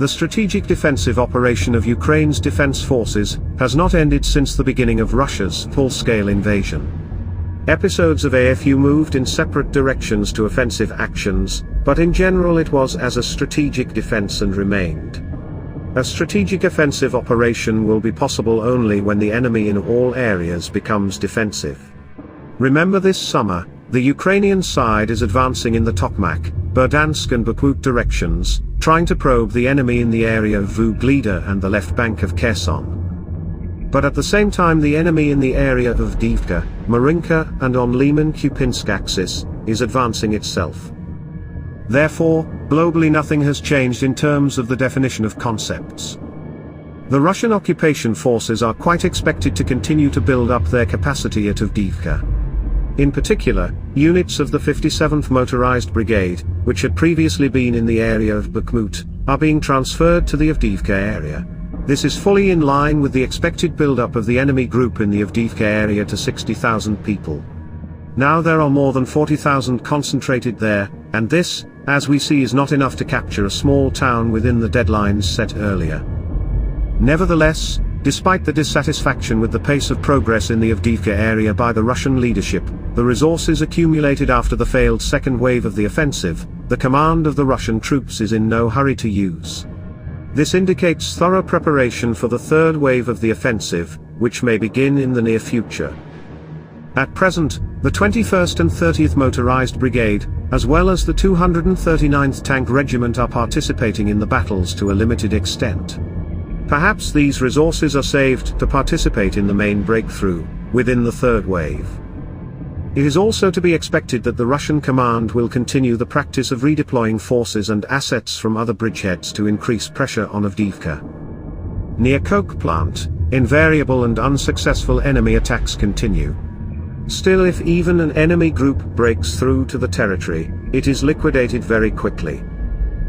The strategic defensive operation of Ukraine's defense forces has not ended since the beginning of Russia's full-scale invasion. Episodes of AFU moved in separate directions to offensive actions, but in general it was as a strategic defense and remained. A strategic offensive operation will be possible only when the enemy in all areas becomes defensive. Remember, this summer, the Ukrainian side is advancing in the Tokmak, Berdansk and Bakhmut directions, trying to probe the enemy in the area of Vugleda and the left bank of Kherson. But at the same time the enemy in the area of Avdiivka, Marinka and on Liman-Kupinsk axis, is advancing itself. Therefore, globally nothing has changed in terms of the definition of concepts. The Russian occupation forces are quite expected to continue to build up their capacity at Avdiivka. In particular, units of the 57th Motorized Brigade, which had previously been in the area of Bakhmut, are being transferred to the Avdiivka area. This is fully in line with the expected build-up of the enemy group in the Avdiivka area to 60,000 people. Now there are more than 40,000 concentrated there, and this, as we see, is not enough to capture a small town within the deadlines set earlier. Nevertheless, despite the dissatisfaction with the pace of progress in the Avdiivka area by the Russian leadership, the resources accumulated after the failed second wave of the offensive, the command of the Russian troops is in no hurry to use. This indicates thorough preparation for the third wave of the offensive, which may begin in the near future. At present, the 21st and 30th Motorized Brigade, as well as the 239th Tank Regiment are participating in the battles to a limited extent. Perhaps these resources are saved to participate in the main breakthrough, within the third wave. It is also to be expected that the Russian command will continue the practice of redeploying forces and assets from other bridgeheads to increase pressure on Avdiivka. Near coke plant, invariable and unsuccessful enemy attacks continue. Still, if even an enemy group breaks through to the territory, it is liquidated very quickly.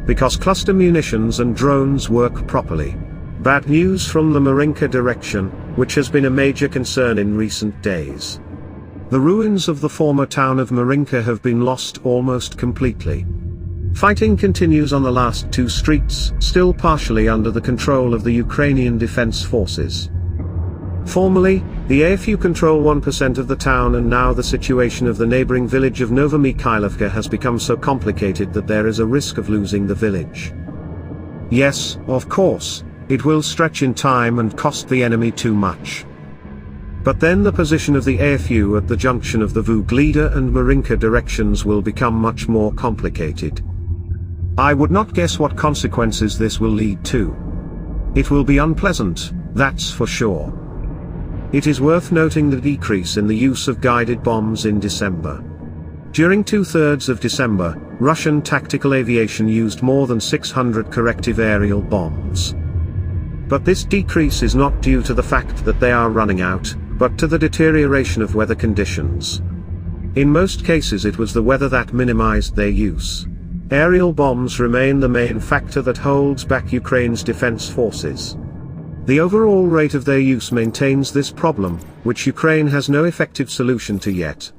Because cluster munitions and drones work properly. Bad news from the Marinka direction, which has been a major concern in recent days. The ruins of the former town of Marinka have been lost almost completely. Fighting continues on the last two streets, still partially under the control of the Ukrainian defense forces. Formerly, the AFU control 1% of the town, and now the situation of the neighboring village of Novomykhailovka has become so complicated that there is a risk of losing the village. Yes, of course, it will stretch in time and cost the enemy too much. But then the position of the AFU at the junction of the Vugleda and Marinka directions will become much more complicated. I would not guess what consequences this will lead to. It will be unpleasant, that's for sure. It is worth noting the decrease in the use of guided bombs in December. During 2/3 of December, Russian tactical aviation used more than 600 corrective aerial bombs. But this decrease is not due to the fact that they are running out, but to the deterioration of weather conditions. In most cases it was the weather that minimized their use. Aerial bombs remain the main factor that holds back Ukraine's defense forces. The overall rate of their use maintains this problem, which Ukraine has no effective solution to yet.